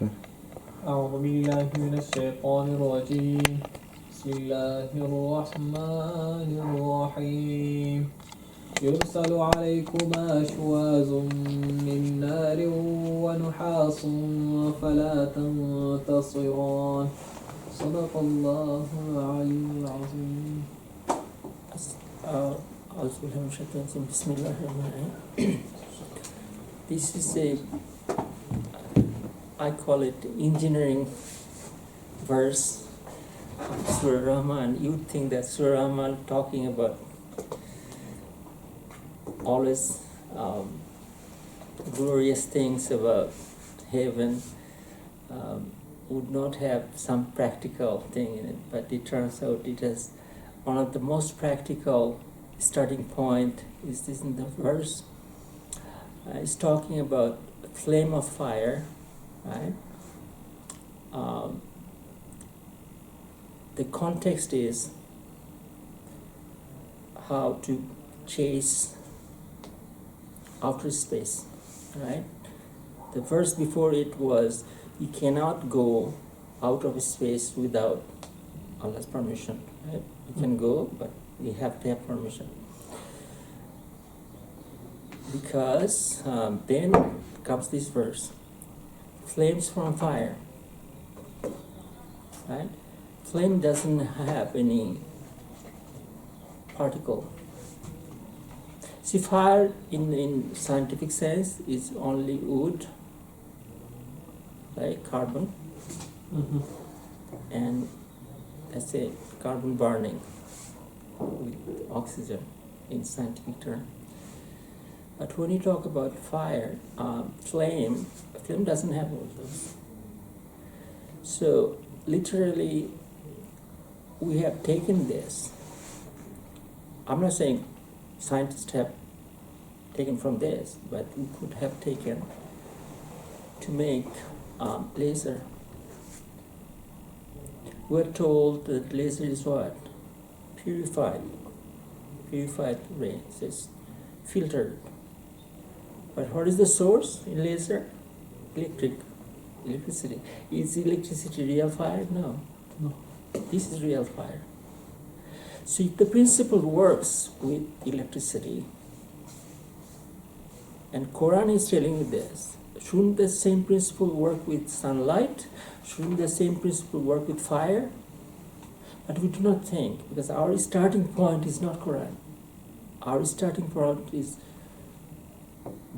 Okay. أعوذ بالله من الشيطان الرجيم بسم الله الرحمن الرحيم يرسل عليكما شواظ من نار ونحاس فلا تنتصران صدق الله العلي العظيم. أعوذ بالله من الشيطان الرجيم. بسم الله الرحمن الرحيم. This is I call it engineering verse of Surah Rahman. You'd think that Surah Rahman talking about always glorious things about heaven would not have some practical thing in it, but it turns out it has one of the most practical starting point is this in the verse. It's talking about flame of fire, right? The context is how to chase outer space, right? The verse before it was, you cannot go out of space without Allah's permission, right? You can go, but you have to have permission. Because then comes this verse, flames from fire, right? Flame doesn't have any particle. See, fire in scientific sense is only wood, like carbon, and let's say carbon burning with oxygen in scientific term. But when you talk about fire, flame doesn't have all those. So literally, we have taken this. I'm not saying scientists have taken from this, but we could have taken to make laser. We're told that laser is what? Purified rays. It's filtered. But what is the source in laser? Electricity. Is electricity real fire? No. This is real fire. So if the principle works with electricity, and Quran is telling you this, shouldn't the same principle work with sunlight? Shouldn't the same principle work with fire? But we do not think, because our starting point is not Quran. Our starting point is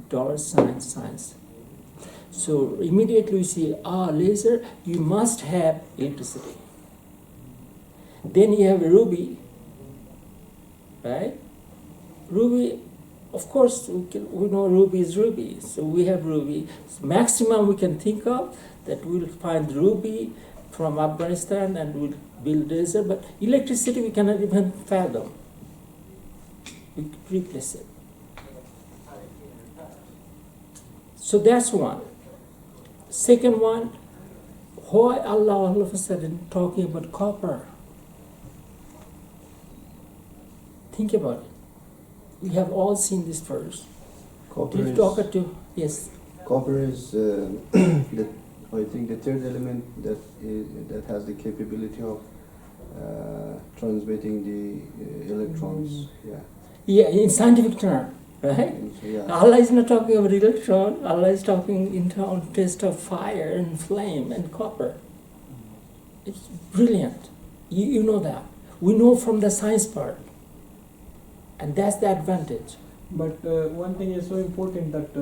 dollar science. So immediately we see, laser, you must have electricity. Then you have ruby, right? Ruby, of course, we know ruby is ruby. So we have ruby. So maximum we can think of that we'll find ruby from Afghanistan and we'll build laser, but electricity we cannot even fathom. We could replace it. So that's one. Second one, why Allah all of a sudden talking about copper? Think about it. We have all seen this verse. Copper Did you talk to? Yes. Copper is I think the third element that has the capability of transmitting the electrons. Yeah, in scientific term, right? Yeah. Allah is not talking about electron. Allah is talking in context of fire and flame and copper. It's brilliant. You know that. We know from the science part. And that's the advantage. But one thing is so important that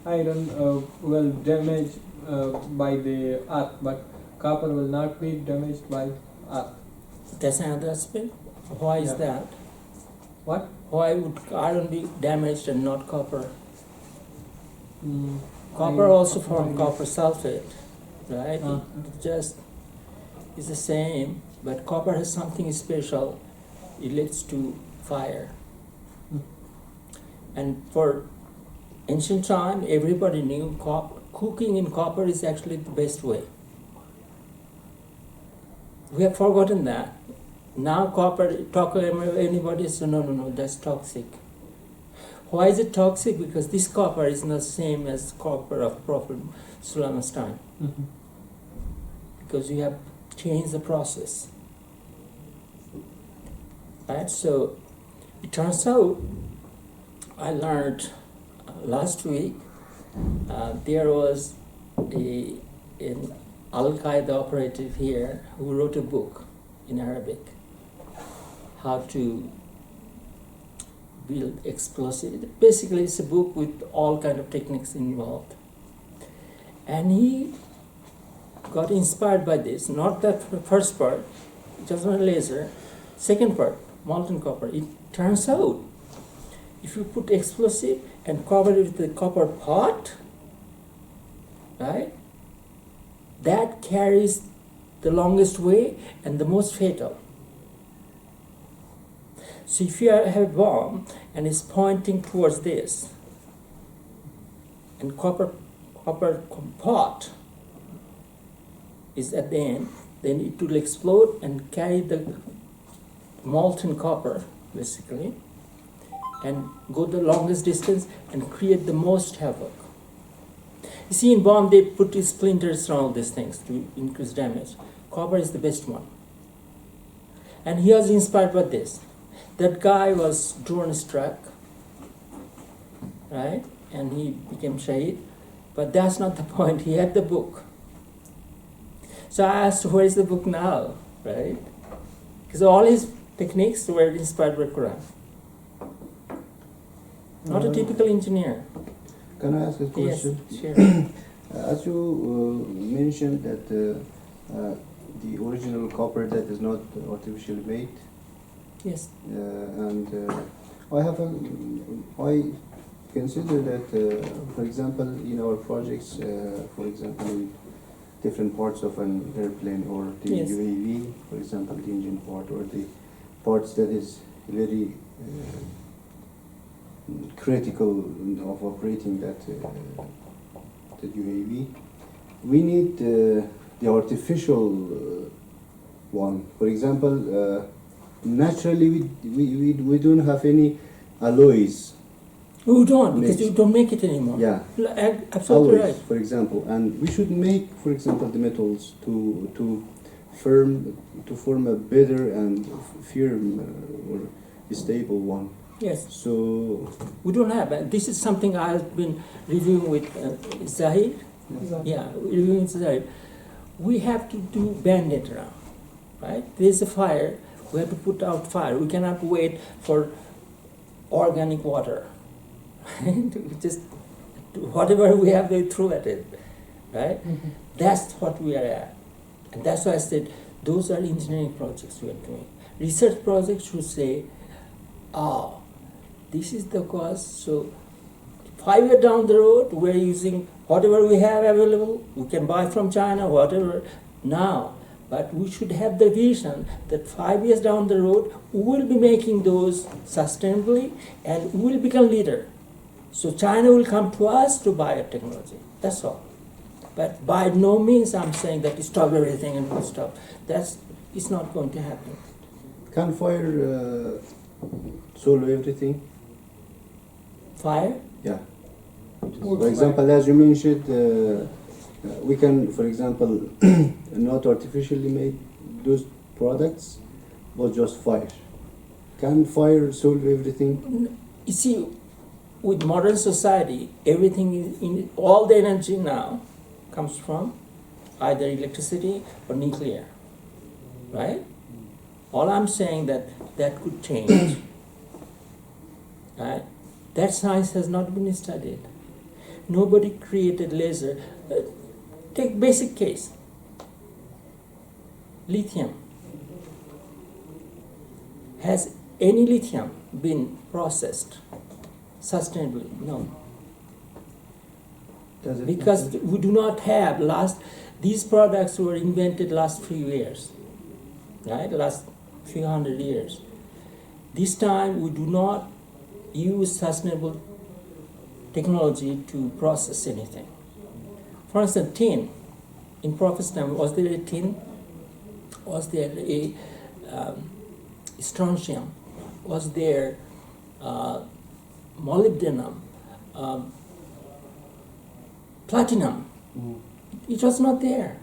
iron will damage by the earth, but copper will not be damaged by earth. That's another aspect. Why is that? What? Why would iron be damaged and not copper? Copper also from copper sulfate, right? It just is the same, but copper has something special. It leads to fire. And for ancient time, everybody knew cooking in copper is actually the best way. We have forgotten that. Now anybody says, no, that's toxic. Why is it toxic? Because this copper is not the same as copper of Prophet Sulaiman's time. Mhm. Because you have changed the process. Right? So it turns out, I learned last week there was an Al Qaeda operative here who wrote a book in Arabic, how to build explosive. Basically, it's a book with all kind of techniques involved, and he got inspired by this. Not that first part, just not laser. Second part, molten copper. It turns out, if you put explosive and cover it with the copper pot, right, that carries the longest way and the most fatal. So if you have a bomb and it's pointing towards this, and copper pot is at the end, then it will explode and carry the molten copper, basically, and go the longest distance and create the most havoc. You see, in bomb they put splinters around all these things to increase damage. Copper is the best one. And he was inspired by this. That guy was drone struck, right? And he became Shahid. But that's not the point. He had the book. So I asked, where is the book now, right? Because all his techniques were inspired by Quran. Not a typical engineer. Can I ask a question? Yes, sure. As you mentioned that the original copper that is not artificially made, Yes. I consider that, for example, in our projects, for example, in different parts of an airplane or the Yes. UAV, for example, the engine part or the parts that is very critical of operating that UAV, we need the artificial one. For example, naturally we don't have any alloys. You don't, because Mix. you don't make it anymore. Yeah. Absolutely Alloys, right. for example, and we should make, for example, the metals to form a better and firm or stable one. Yes. So We don't have. This is something I've been reviewing with Zahid. Yeah, reviewing with Zahid. We have to do band-aid around, right? There's a fire. We have to put out fire. We cannot wait for organic water. We just whatever we have, we throw at it, right? Mhm. That's what we are at. And that's why I said those are engineering projects we are doing. Research projects should say, oh, this is the cost. So 5 years down the road, we're using whatever we have available. We can buy from China, whatever now. But we should have the vision that 5 years down the road, we will be making those sustainably and we will become leader. So China will come to us to buy our technology. That's all. But by no means I'm saying that you stop everything and we'll stop. It's not going to happen. can fire solve everything? Fire? Yeah. Wood For example, as you mentioned, we can, for example, not artificially made those products, but just fire. Can fire solve everything? You see, with modern society, everything is in all the energy now comes from either electricity or nuclear, right? All I'm saying that could change, right? That science has not been studied. Nobody created laser. Take basic case, lithium. Has any lithium been processed sustainably? No. Does it Because matter? we do not have these products were invented last few years, right? Last few hundred years. This time we do not use sustainable technology to process anything. For instance, tin. In Prophet's time, was there a tin? Was there a strontium? Was there molybdenum, platinum. It was not there.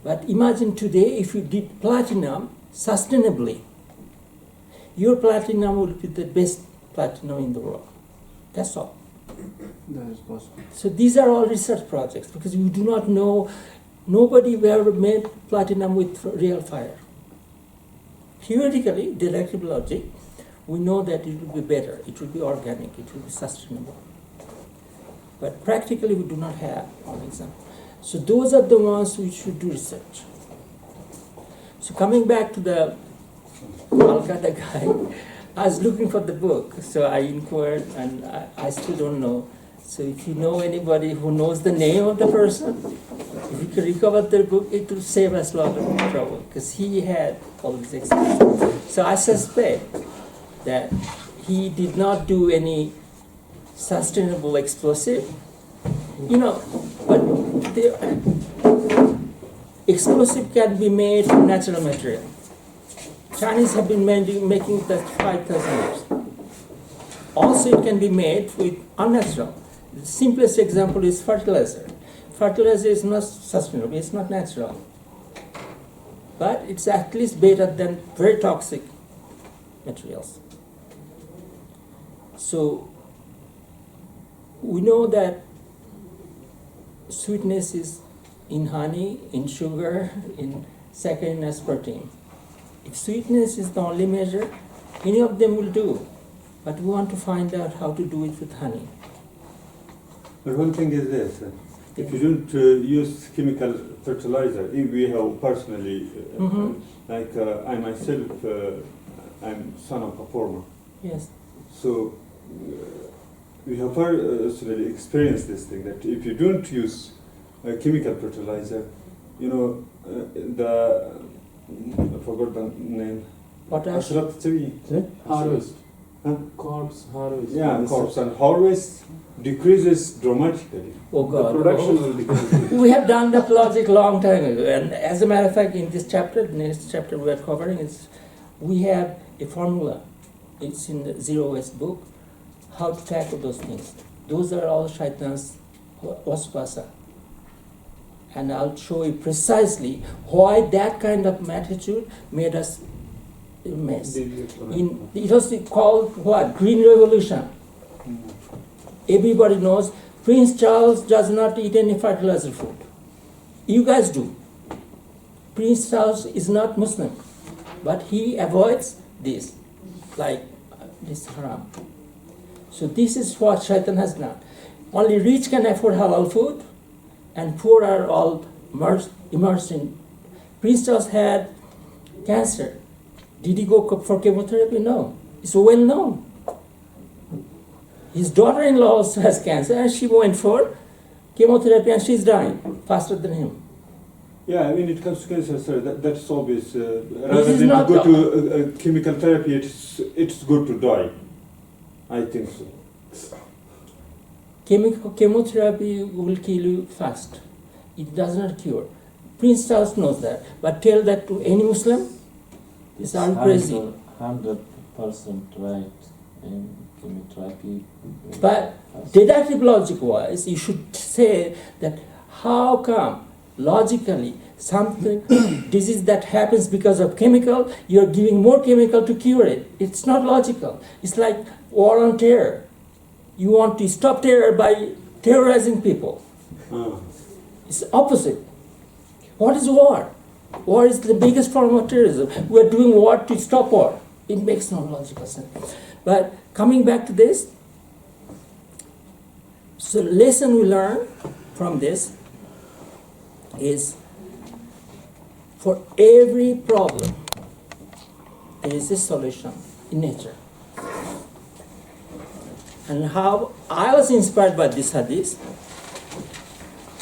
But imagine today if you did platinum sustainably, your platinum will be the best platinum in the world. That's all. That is possible. So these are all research projects because we do not know, nobody ever made platinum with real fire. Theoretically, deductive logic, we know that it will be better, it will be organic, it will be sustainable. But practically we do not have one example. So those are the ones we should do research. So coming back to the Calcutta guy, I was looking for the book, so I inquired and I still don't know. So if you know anybody who knows the name of the person, if you can recover the book, it will save us a lot of trouble because he had all these experiences. So I suspect that he did not do any sustainable explosive. You know, but the explosive can be made from natural material. Chinese have been making that 5,000 years. Also, it can be made with unnatural. The simplest example is fertilizer. Fertilizer is not sustainable, it's not natural. But it's at least better than very toxic materials. So, we know that sweetness is in honey, in sugar, in saccharin, aspartame. If sweetness is the only measure, any of them will do. But we want to find out how to do it with honey. But one thing is this, if you don't use chemical fertilizer, if we have personally, like I myself, I'm son of a farmer. Yes. So we have personally experienced this thing, that if you don't use chemical fertilizer, you know, I forgot the name. Potash. Harvest. Huh? Corpse harvest. Yeah, crops and harvest decreases dramatically. Oh The God. production will decrease. We have done that logic long time ago, and as a matter of fact, in this chapter, the next chapter we are covering is, we have a formula. It's in the Zero Waste book, how to tackle those things. Those are all Shaitan's waswasa. And I'll show you precisely why that kind of attitude made us a mess. It was called what? Green Revolution. Everybody knows Prince Charles does not eat any fertilizer food. You guys do. Prince Charles is not Muslim, but he avoids this, like this haram. So this is what Shaitan has done. Only rich can afford halal food, and poor are all immersed in. Prince Charles had cancer. Did he go for chemotherapy? No. It's well known. His daughter-in-law also has cancer, and she went for chemotherapy, and she's dying faster than him. Yeah, when it comes to cancer, sir, that's obvious. This Rather is than not to go to chemical therapy, it's good to die. I think so. Chemotherapy will kill you fast. It does not cure. Prince Charles knows that. But tell that to any Muslim, it's all crazy. 100% right in chemotherapy. But deductive logic wise, you should say that how come logically something disease that happens because of chemical, you're giving more chemical to cure it. It's not logical. It's like war on terror. You want to stop terror by terrorizing people. It's opposite. What is war? War is the biggest form of terrorism. We're doing war to stop war. It makes no logical sense. But coming back to this, so the lesson we learn from this is, for every problem, there is a solution in nature. And how I was inspired by this hadith.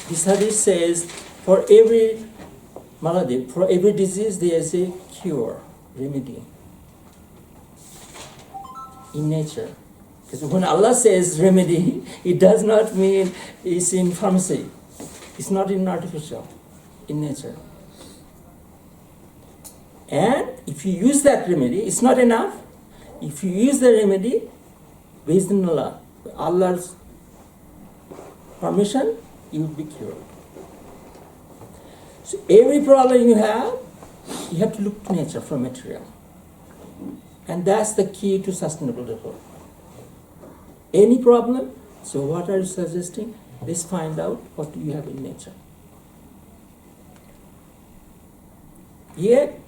This hadith says, for every malady, for every disease, there is a cure, remedy in nature. Because when Allah says remedy, it does not mean it's in pharmacy. It's not in artificial, in nature. And if you use that remedy, it's not enough. If you use the remedy, Bismillah, Allah's permission, you will be cured. So every problem you have to look to nature for material. And that's the key to sustainable development. Any problem, so what are you suggesting? Let's find out what you have in nature. Yet,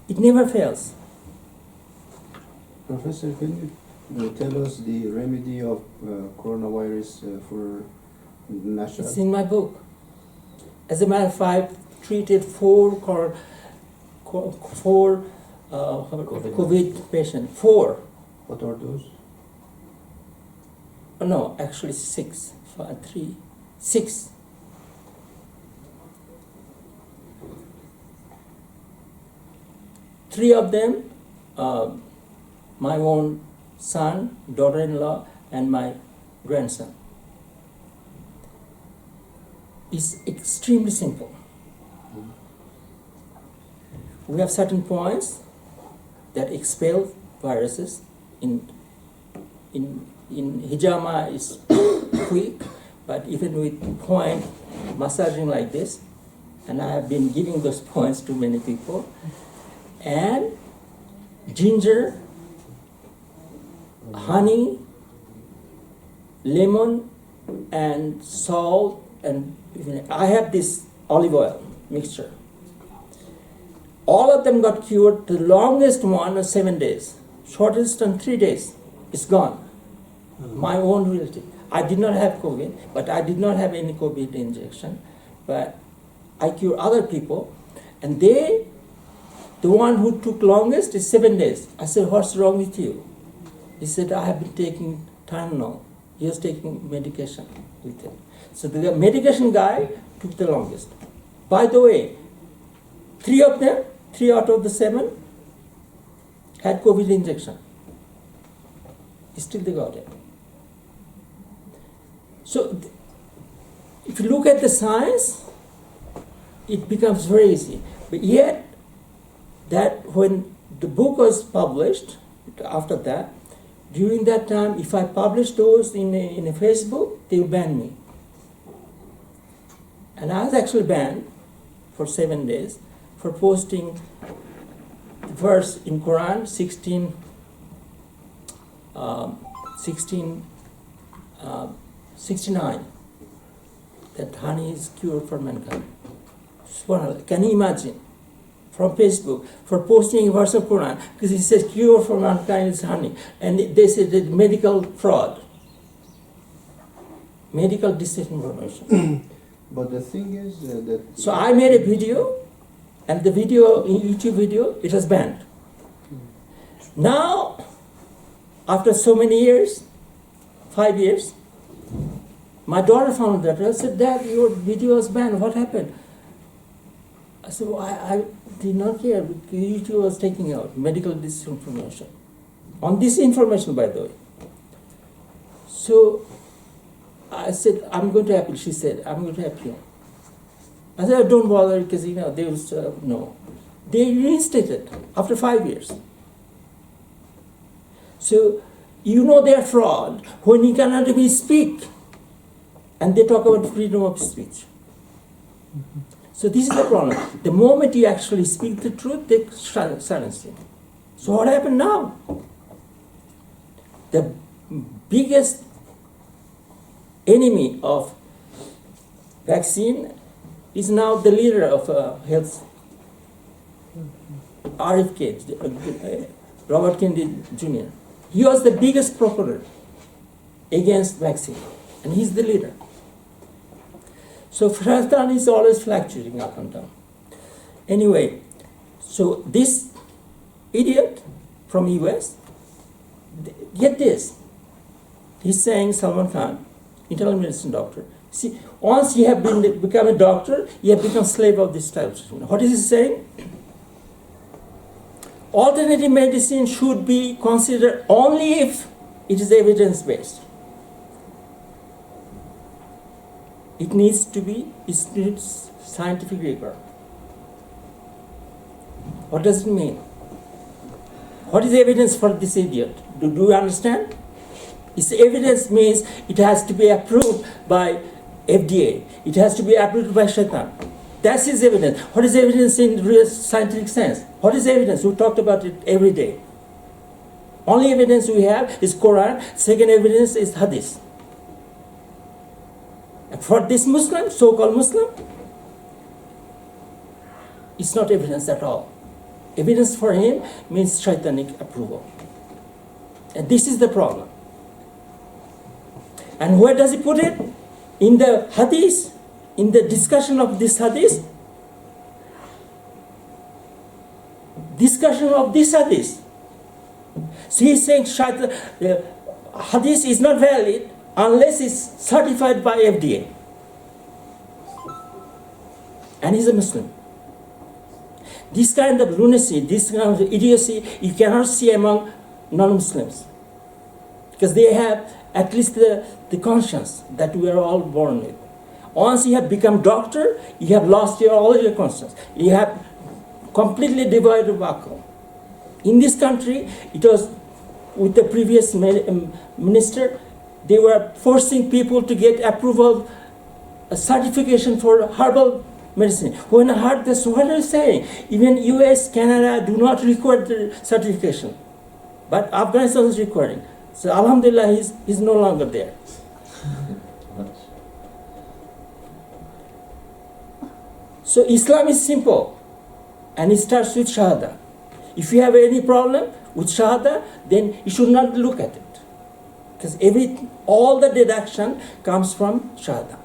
it never fails. Professor, can you tell us the remedy of coronavirus for natural? It's in my book. As a matter of fact, I've treated four COVID patients. 4. What are those? No, actually 6. 6. Three of them, my own son, daughter-in-law, and my grandson. It's extremely simple. We have certain points that expel viruses. In hijama is quick, but even with point massaging like this, and I have been giving those points to many people, and ginger, honey, lemon, and salt, and even I have this olive oil mixture. All of them got cured. The longest one was 7 days. Shortest on 3 days. It's gone. My own relative. I did not have COVID, but I did not have any COVID injection. But I cure other people, and the one who took longest is 7 days. I said, what's wrong with you? He said, I have been taking Tylenol. He was taking medication with him. So the medication guy took the longest. By the way, 3 of them, 3 out of the 7, had COVID injection. Still they got it. So if you look at the science, it becomes very easy. But yet, that when the book was published, after that, during that time, if I publish those in a Facebook, they will ban me. And I was actually banned for 7 days for posting the verse in Quran 69 that honey is cure for mankind. SubhanAllah. Can you imagine? From Facebook, for posting a verse of Quran, because it says cure for mankind is honey, and they said that medical fraud, medical disinformation. But the thing is that... So I made a video, and the video, YouTube video, it was banned. Now, after so many years, 5 years, my daughter found that. I said, Dad, your video was banned. What happened? I said, well, I did not care because YouTube was taking out medical disinformation. On this information, by the way. So I said, I'm going to appeal. She said, I'm going to appeal. I said, don't bother because, they will, no. They reinstated after 5 years. So, they're fraud when you cannot even speak. And they talk about freedom of speech. Mm-hmm. So this is the problem. The moment you actually speak the truth, they silence you. So what happened now? The biggest enemy of vaccine is now the leader of health, RFK, Robert Kennedy Jr. He was the biggest proponent against vaccine, and he's the leader. So Shaitan is always fluctuating up and down. Anyway, so this idiot from US, get this. He's saying, Salman Khan, internal medicine doctor. See, once you have become a doctor, you have become slave of this type of system. What is he saying? Alternative medicine should be considered only if it is evidence-based. It needs scientific rigor. What does it mean? What is the evidence for this idiot? Do you understand? Its evidence means it has to be approved by FDA. It has to be approved by Shaitan. That's his evidence. What is evidence in real scientific sense? What is evidence? We talked about it every day. Only evidence we have is Quran. Second evidence is Hadith. And for this Muslim, so-called Muslim, it's not evidence at all. Evidence for him means Shaitanic approval. And this is the problem. And where does he put it? In the Hadith, in the discussion of this Hadith. Discussion of this Hadith. So he's saying Hadith is not valid unless it's certified by FDA. And he's a Muslim. This kind of lunacy, this kind of idiocy, you cannot see among non-Muslims. Because they have at least the conscience that we are all born with. Once you have become doctor, you have lost all your conscience. You have completely devoid of akal. In this country, it was with the previous minister, they were forcing people to get approval, a certification for herbal medicine. When I heard this, what are you saying? Even US, Canada do not require the certification. But Afghanistan is requiring. So Alhamdulillah, he's no longer there. So Islam is simple, and it starts with Shahada. If you have any problem with Shahada, then you should not look at it. Because all the deduction comes from Shahada.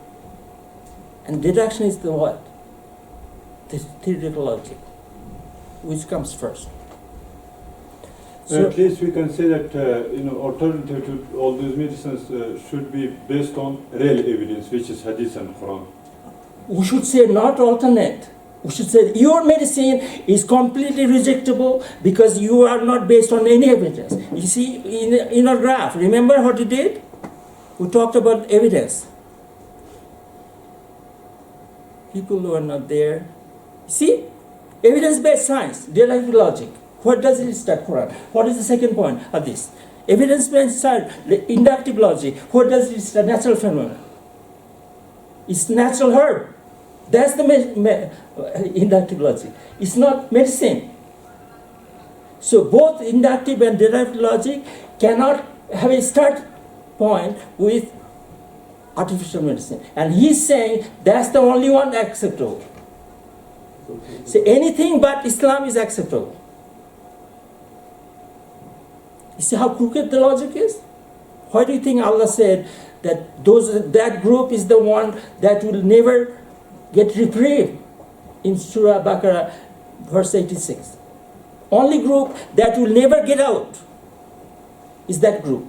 And deduction is the what? The theoretical logic, which comes first. So, at least we can say that alternative to all these medicines should be based on real evidence, which is Hadith and Quran. we should say not alternate. We should say your medicine is completely rejectable because you are not based on any evidence. You see, in our graph, remember what we did? We talked about evidence. People who are not there. See, evidence-based science, derived logic. What does it start Quran? What is the second point of this? Evidence-based science, inductive logic. What does it start? Natural phenomena. It's natural herb. That's the inductive logic. It's not medicine. So both inductive and derived logic cannot have a start point with artificial medicine. And he's saying that's the only one acceptable. So anything but Islam is acceptable. You see how crooked the logic is? Why do you think Allah said that that group is the one that will never get reprieve in Surah Baqarah, verse 86? Only group that will never get out is that group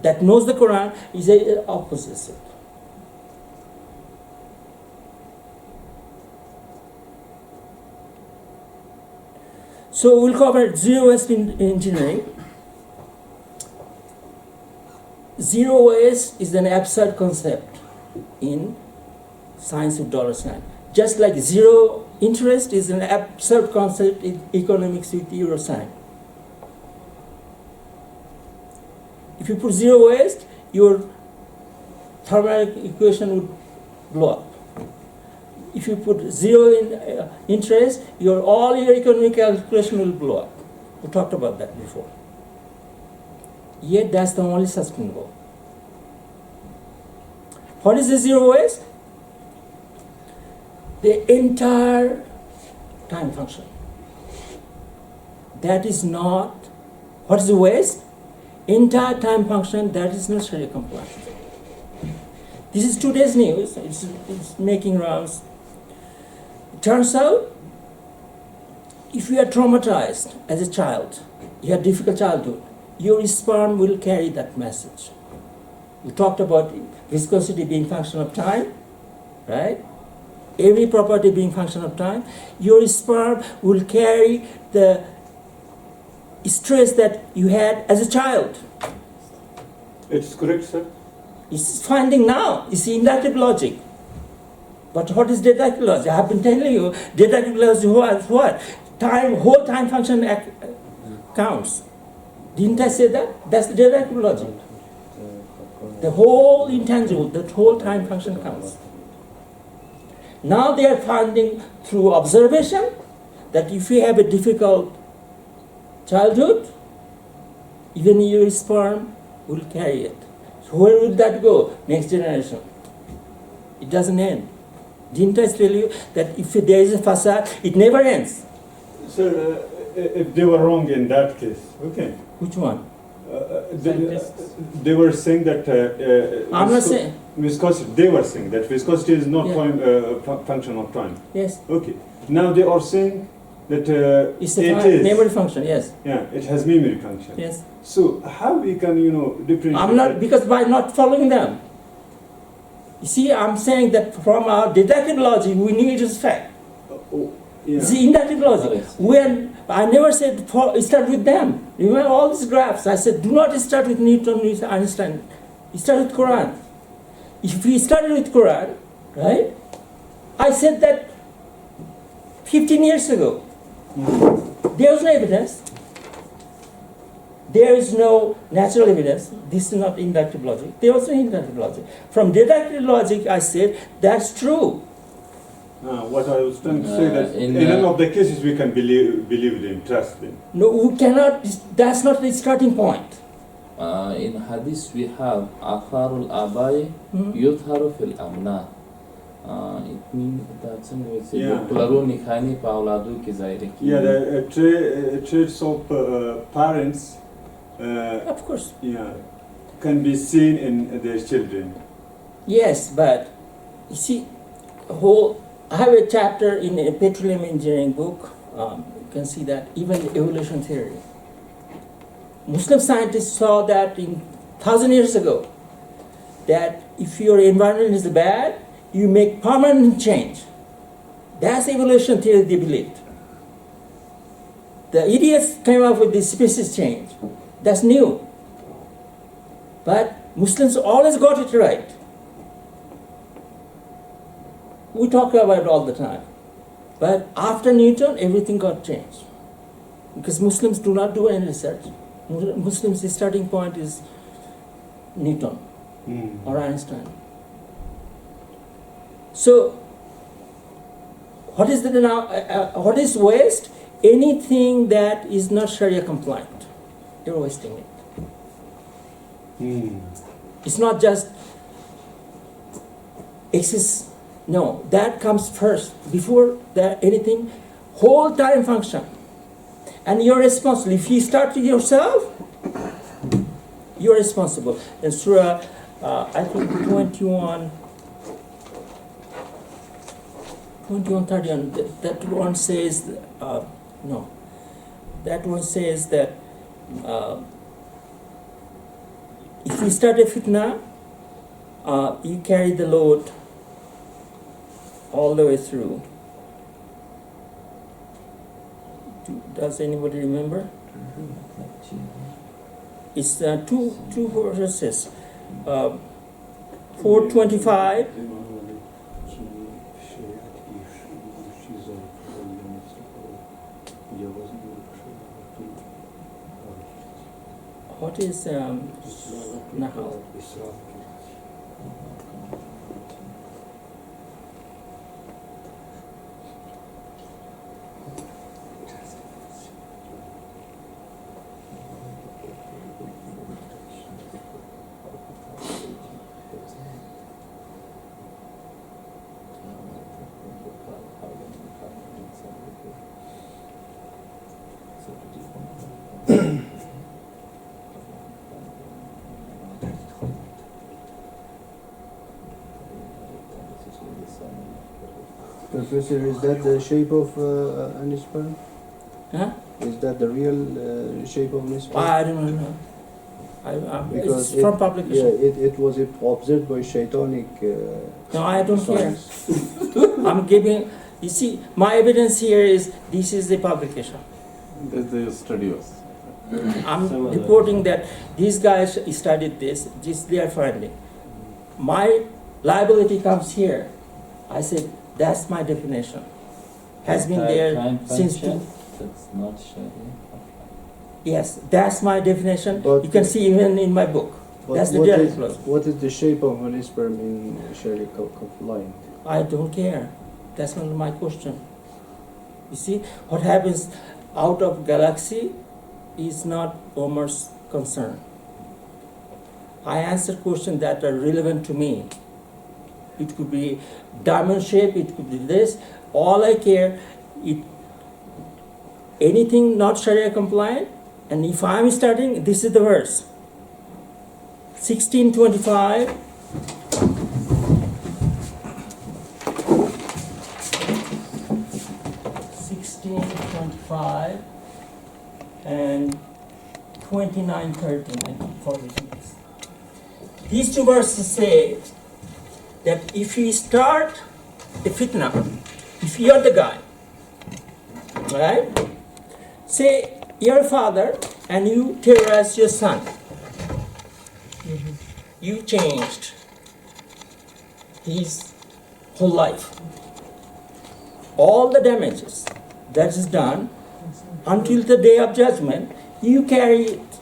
that knows the Quran is the opposite. So we'll cover zero waste in engineering. Zero waste is an absurd concept in science with dollar sign. Just like zero interest is an absurd concept in economics with euro sign. If you put zero waste, your thermodynamic equation would blow up. If you put zero in interest, all your economic calculation will blow up. We talked about that before. Yet that's the only sustainable. What is the zero waste? The entire time function. That is not, what is the waste? Entire time function that is not Sharia compliant. This is today's news. It's making rounds. It turns out, if you are traumatized as a child, you had difficult childhood, your sperm will carry that message. We talked about viscosity being function of time, right? Every property being function of time. Your sperm will carry the stress that you had as a child. It's correct, sir. It's finding now. It's inductive logic. But what is deductive logic? I have been telling you, deductive logic was what? Time, whole time function counts. Didn't I say that? That's the deductive logic. The whole intangible, that whole time function comes. Now they are finding through observation that if you have a difficult childhood, even your sperm will carry it. So where will that go? Next generation. It doesn't end. Didn't I tell you that if there is a facade, it never ends? So, if they were wrong in that case, okay. Which one? They were saying that. I'm not saying. Viscosity. They were saying that viscosity is not Yeah. time, function of time. Yes. Okay. Now they are saying that It's it a is. memory function, yes. Yeah, it has memory function. Yes. So how we can differentiate? I'm not, that? because by not following them. You see, I'm saying that from our deductive logic, we knew it is fact. Oh, yeah. See, inductive logic, Yes. when I never said start with them. Remember all these graphs, I said do not start with Newton, with Einstein. Start with Quran. If we started with Quran, right? I said that 15 years ago. There was no evidence. There is no natural evidence. This is not inductive logic. There was no inductive logic. From deductive logic, I said that's true. What I was trying to say that in, in none of the cases we can believe them, trust them. No, we cannot. That's not the starting point. in hadith we have atharul abai Hmm? yutharu fil amna. It means that Yeah. Klaro nikhani pa auladu ki zaire ki. Yeah, the traits of parents, Of course. can be seen in their children. Yes, but you see, I have a chapter in a petroleum engineering book. You can see that even evolution theory. Muslim scientists saw that in 1,000 years ago, that if your environment is bad, you make permanent change. That's evolution theory they believed. The idiots came up with this species change. That's new. But Muslims always got it right. We talk about it all the time. But after Newton, everything got changed. Because Muslims do not do any research. Muslims' starting point is Newton or Einstein. So, what is what is waste? Anything that is not Sharia compliant. You're wasting it. It's not just excess. No, that comes first. Before that, anything, whole time function. And you're responsible. If you start with yourself, you're responsible. In Surah, I think 21, 31, that one says, that one says that if you start a fitna, you carry the load all the way through. Does anybody remember? It's two verses. 425. What is Nahal? Professor, is that the shape of an sperm? Huh? Is that the real shape of an sperm? I don't know. Because it's from publication. it was observed by Shaitanic. No, I don't care. science. I'm giving. You see, my evidence here is this is the publication. That's the studios. I'm reporting that these guys studied this they are finding. My liability comes here. I said, that's my definition. Has been there since That's not Sharia. Yes, that's my definition. But- You can see even in my book. But That's the what direct is- clause. What is the shape of an sperm in Sharia compliant? I don't care. That's not my question. You see, what happens out of galaxy is not Omar's concern. I answer questions that are relevant to me. It could be diamond shape, it could be this. All I care, anything not Sharia compliant, and if I'm starting, this is the verse. 1625. And 29:13, I keep forgetting this. These two verses say that if you start a fitna, if you're the guy, right? Say you're a father and you terrorize your son. You changed his whole life. All the damages that is done until the day of judgment, you carry it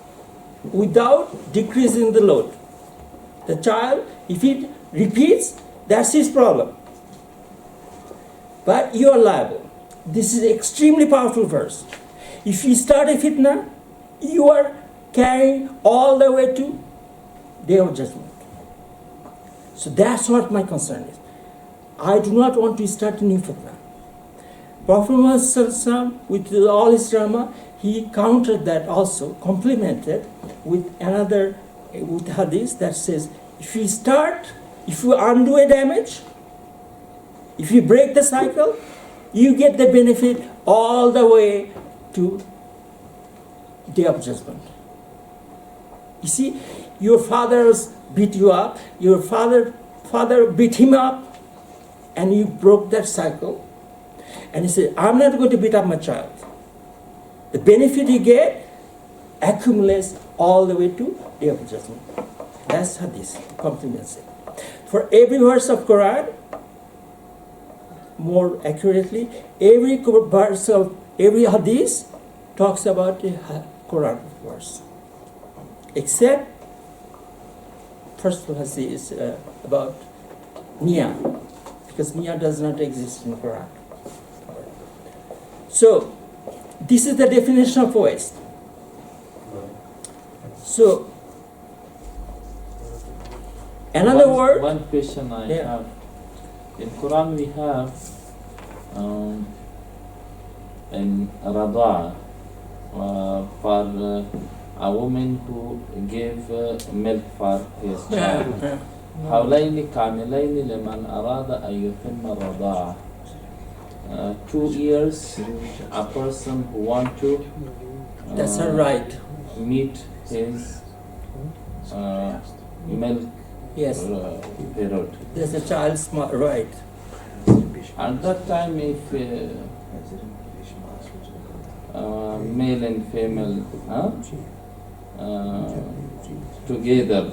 without decreasing the load. The child, if it repeats, that's his problem. But you are liable. This is an extremely powerful verse. If you start a fitna, you are carrying all the way to day of judgment. So that's what my concern is. I do not want to start a new fitna. Prophet Muhammad with all his drama, he countered that also, complemented with another, with hadith that says, if you undo a damage, if you break the cycle, you get the benefit all the way to day of judgment. You see, your father beat you up, your father beat him up, and you broke that cycle. And he said, I'm not going to beat up my child. The benefit you get accumulates all the way to day of judgment. That's hadith, complements it. For every verse of Quran, more accurately, every verse of every hadith talks about a Quran verse. Except, first hadith is about Nia, because Nia does not exist in Quran. So, this is the definition of waste. So, another word. One question I Yeah. have. In Quran we have in Rada'a for a woman who gave milk for his child. حولين كاملين لمن أراد أن يتم الرضاعة. 2 years, a person who want to That's her right. meet his milk Yes, period. that's a child's right. At that time, if male and female together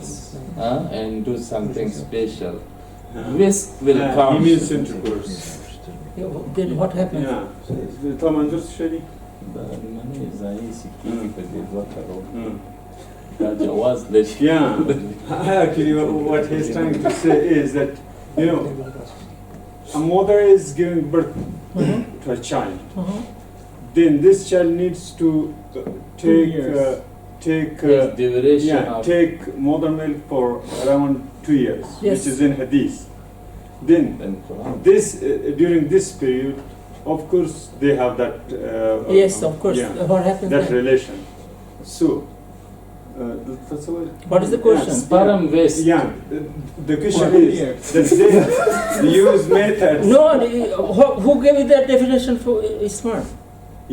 and do something special, waste will He come. means intercourse. Then what happens? Yeah. طبعا درس شريك. بالمني زي سكين بدي ذكره Mm. جواز ليش Yeah. Actually, what he's trying to say is that, a mother is giving birth to a child. Then this child needs to take years. his duration of take mother milk for around 2 years, Yes. which is in hadith. Then in Quran. this during this period, of course, they have that. Yes, of course. Yeah, What happens that then? relation. So, What is the question? Sperm waste. Yeah, the question For is years. that they use methods. No, who gave you that definition for sperm?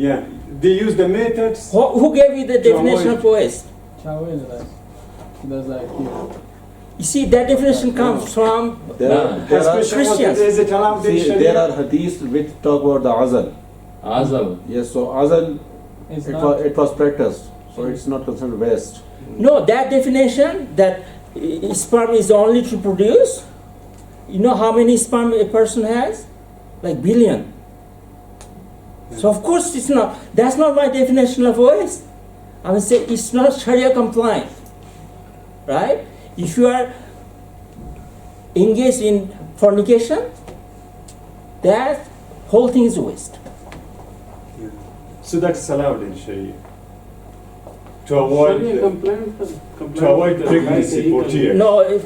Yeah, they use the methods. Who gave you the definition avoid- of waste? Chawel, that's like here. You see, that definition comes from There Nah. are, there are, Question was, Christians. is it allowed in see, Sharia? there are hadiths which talk about the azal. Azal. Yes, so azal, It's it was practiced, so it's not considered waste. no, that definition that sperm is only to produce. You know how many sperm a person has? Like billion. So of course it's not. That's not my definition of waste. I would say it's not Sharia compliant. right? If you are engaged in fornication, that whole thing is a waste. Yeah. So that's allowed in Sharia. To avoid pregnancy for tears. No,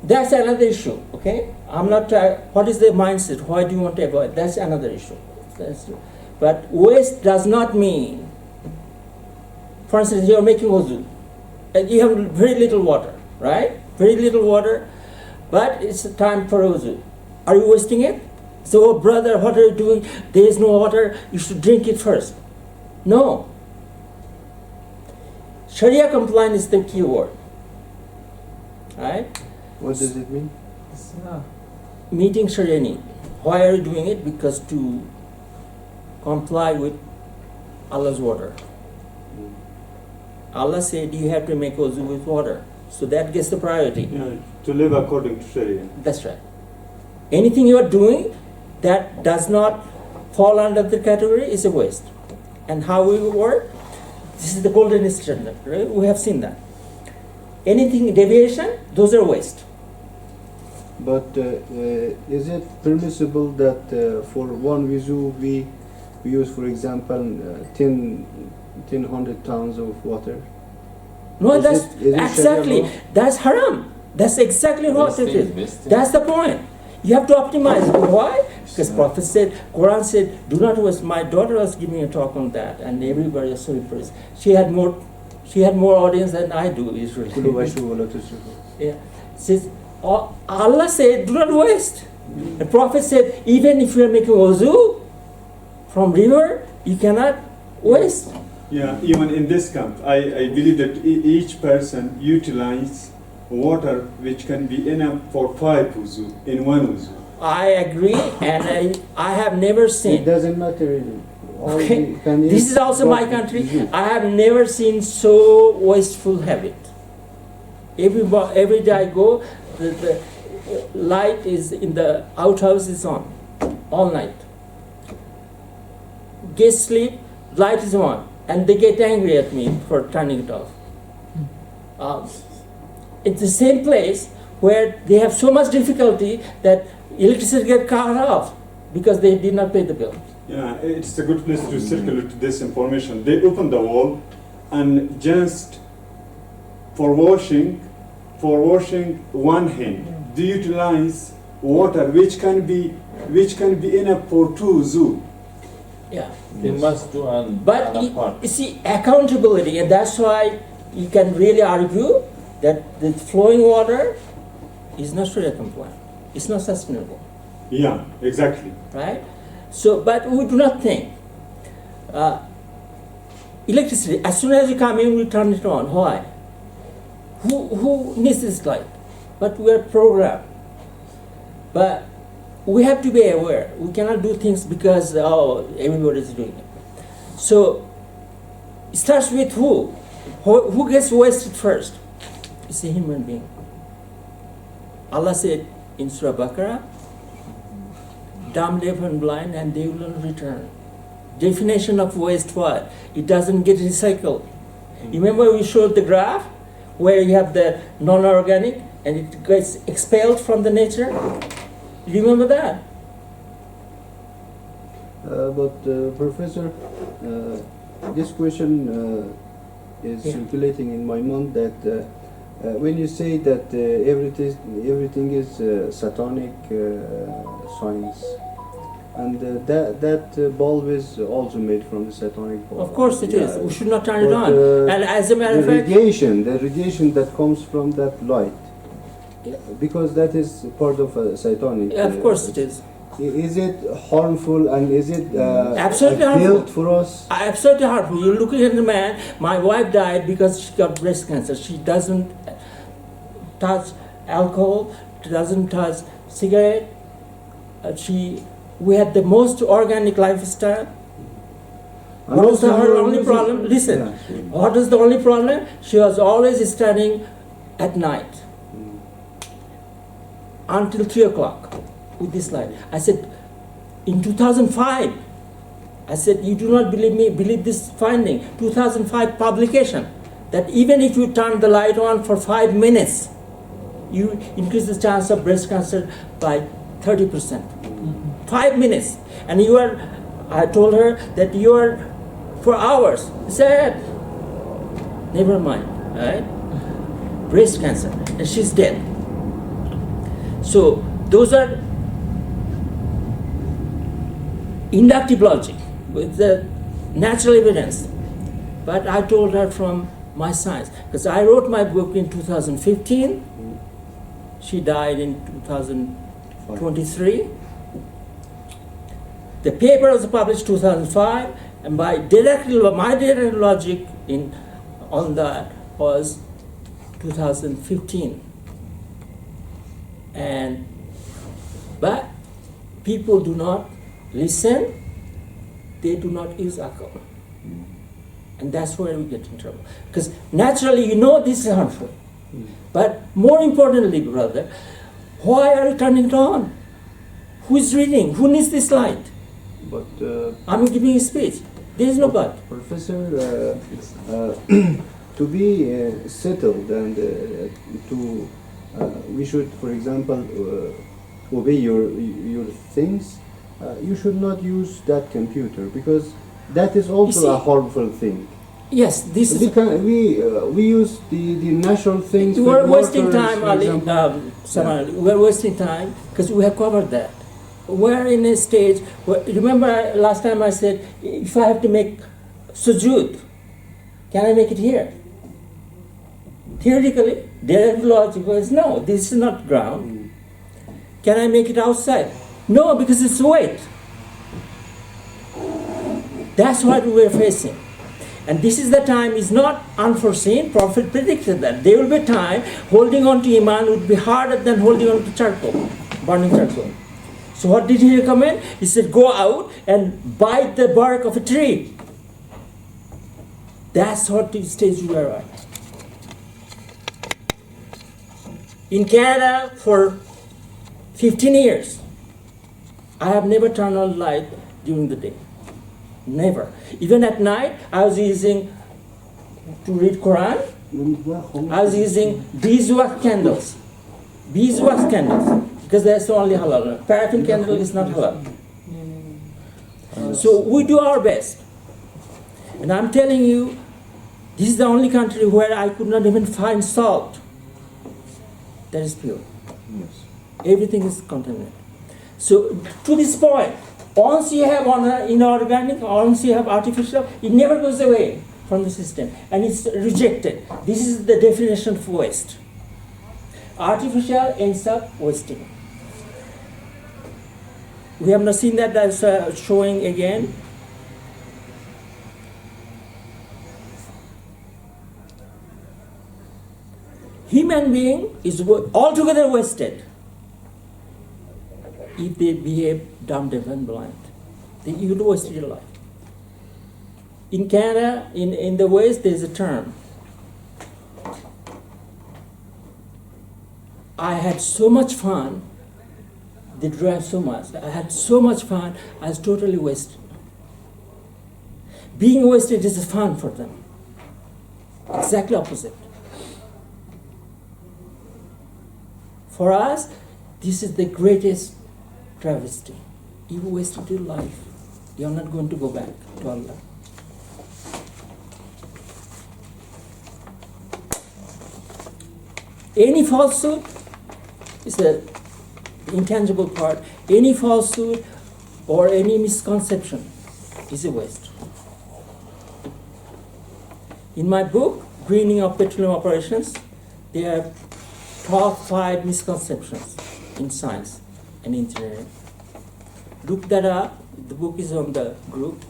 that's another issue, okay? I'm not, what is the mindset? Why do you want to avoid? That's another issue. But waste does not mean, for instance, you're making wuzu, and you have very little water, right? Very little water, but it's time for wuzu. Are you wasting it? So, oh brother, what are you doing? There is no water, you should drink it first. No. Sharia compliant is the key word, right? What does it mean? Meeting Sharia need. Why are you doing it? Because to comply with Allah's order. Allah said you have to make wuzu with water. So that gets the priority. Yeah, to live according to Sharia. That's right. Anything you are doing that does not fall under the category is a waste. And how we work? This is the golden standard, right? We have seen that. Anything deviation, those are waste. But is it permissible that for one wuzu we use, for example, 1,000 tons of water? No, Is that's it exactly, Sharia law? that's haram. That's exactly what it is. Wasting. That's the point. You have to optimize. Why? Because Prophet said, Quran said, do not waste. My daughter was giving a talk on that, and everybody was so impressed. She had more audience than I do usually. كلوا واشربوا ولا تسرفوا. Yeah. Says, Allah said, do not waste. The Prophet said, even if you are making wuzu from river, you cannot waste. Yeah, even in this camp, I believe that each person utilize water which can be enough for 5 wuzu in one wuzu. I agree, and I have never It seen. doesn't matter. All Okay. we can This eat is also my what country. wuzu. I have never seen so wasteful habit. Every day I go, the light is in the outhouse is on all night. Guests sleep, light is on, and they get angry at me for turning it off. It's the same place where they have so much difficulty that electricity get cut off because they did not pay the bill. Yeah, it's a good place to circulate this information. They open the wall and just for washing one hand, they utilize water which can be enough for 2 wuzu. Yeah. They must do an But apart. you see, accountability, and that's why you can really argue that the flowing water is not Sharia compliant. It's not sustainable, Yeah, exactly. right? So, but we do not think. Electricity, as soon as you come in, we turn it on. Why? Who needs this light? But we are programmed. But we have to be aware. We cannot do things because, everybody is doing it. So, it starts with who? Who gets wasted first? It's a human being. Allah said in Surah Baqarah, dumb, deaf, and blind, and they will not return. Definition of waste what? It doesn't get recycled. You remember we showed the graph where you have the non-organic and it gets expelled from the nature? You remember that? Professor, this question is Yeah. circulating in my mind that when you say that everything is satanic science, and that bulb is also made from the satanic bulb. Of course it is. Yeah. We should not turn it But, on. And as a matter of the fact, radiation that comes from that light, Yeah. because that is part of a satanic. of course it is. Is it harmful and is it Absolutely a harmful. guilt for us? Absolutely harmful. You're looking at the man. My wife died because she got breast cancer. She doesn't touch alcohol, doesn't touch cigarette. We had the most organic lifestyle. And What was also her you're only using- problem? Listen, Yeah, sure. what is the only problem? She was always studying at night until 3 o'clock with this light. I said, in 2005, I said, you do not believe me, believe this finding. 2005 publication, that even if you turn the light on for 5 minutes, you increase the chance of breast cancer by 30%. 5 minutes. And I told her that you are for hours. She said, never mind, right? Breast cancer, and she's dead. So those are inductive logic with the natural evidence. But I told her from my science, because I wrote my book in 2015. She died in 2023. The paper was published 2005, and my direct logic on that was 2015. But people do not listen, they do not use akal. And that's where we get in trouble. Because naturally, this is harmful. But more importantly, brother, why are you turning it on? Who is reading? Who needs this light? But I'm giving a speech. There is no but. Professor, to be settled and we should, for example, obey your things. You should not use that computer because that is also a harmful thing. Yes, this is. We use the natural things. We're with wasting mortars, time, for Ali. example. We're wasting time because we have covered that. We're in a stage where, remember last time I said, if I have to make sujood, can I make it here? Theoretically, their logic was no, this is not ground. Can I make it outside? No, because it's weight. That's what we're facing. And this is the time is not unforeseen. Prophet predicted that there will be a time holding on to Iman would be harder than holding on to charcoal, burning charcoal. So what did he recommend? He said, go out and bite the bark of a tree. That's what the stage we are at. In Canada for 15 years, I have never turned on light during the day. Never. Even at night, I was using to read Quran. I was using beeswax candles. Beeswax candles. Because that's the only halal. Paraffin candle is not halal. So we do our best. And I'm telling you, this is the only country where I could not even find salt that is pure. Yes. Everything is contaminated. So to this point, once you have inorganic, once you have artificial, it never goes away from the system and it's rejected. This is the definition of waste. Artificial ends up wasting. We have not seen that as showing again. Human being is altogether wasted if they behave dumb, deaf, and blind. You would waste your life. In Canada, in the West, there is a term. I had so much fun. They drive so much. I had so much fun. I was totally wasted. Being wasted is fun for them. Exactly opposite. For us, this is the greatest travesty. You wasted your life. You're not going to go back to Allah. Any falsehood is the intangible part. Any falsehood or any misconception is a waste. In my book, Greening of Petroleum Operations, there are top 5 misconceptions in science and engineering. Look that up. The book is on the group.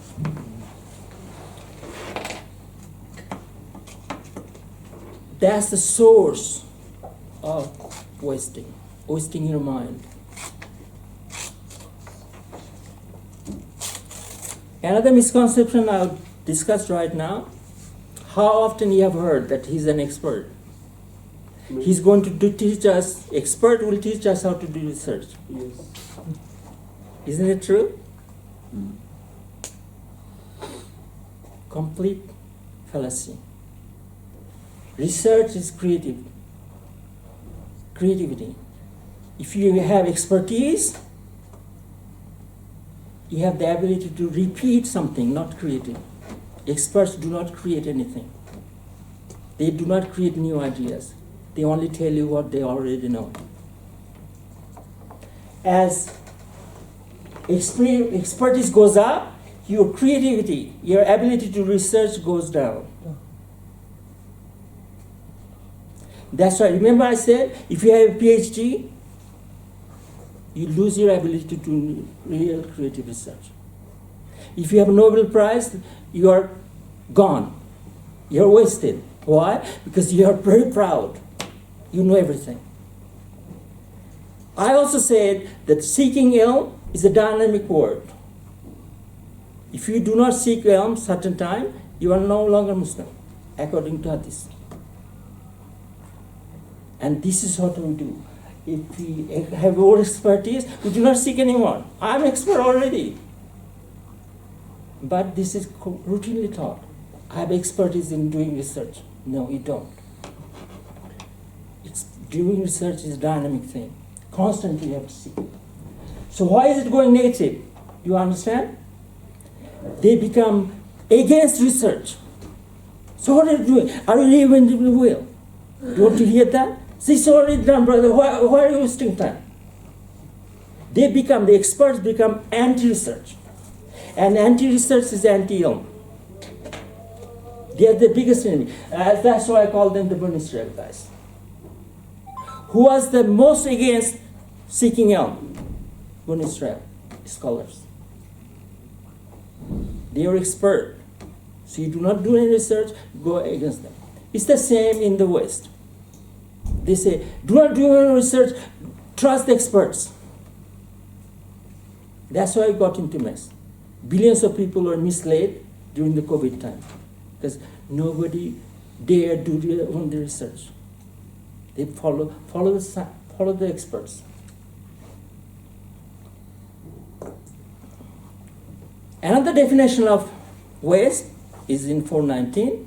That's the source of wasting your mind. Another misconception I'll discuss right now. How often you have heard that he's an expert? He's going to teach us, expert will teach us how to do research. Yes. Isn't it true? complete fallacy. Research is creativity. If you have expertise, you have the ability to repeat something, not create it. Experts do not create anything. They do not create new ideas. They only tell you what they already know. As expertise goes up, your creativity, your ability to research goes down. That's why, remember I said, if you have a PhD, you lose your ability to do real creative research. If you have a Nobel Prize, you are gone. You're wasted. Why? Because you are very proud. You know everything. I also said that seeking ilm is a dynamic word. If you do not seek ilm certain time, you are no longer Muslim, according to Hadith. And this is what we do. If we have more expertise, we do not seek anyone. I'm expert already. But this is routinely taught. I have expertise in doing research. No, you don't. Doing research is a dynamic thing. Constantly you have to seek. So why is it going negative? You understand? They become against research. So what are you doing? Are you reinventing the wheel? Don't you hear that? This is already done, brother. Why are you wasting time? The experts become anti-research. And anti-research is anti-ilm. They are the biggest enemy. That's why I call them the Bani Israel guys. Who was the most against seeking ilm? Bani Israel scholars. They are expert. So you do not do any research, go against them. It's the same in the West. They say, do not do any research, trust the experts. That's why I got into mess. Billions of people were misled during the COVID time because nobody dared do their own research. They follow the experts. Another definition of waste is in 419.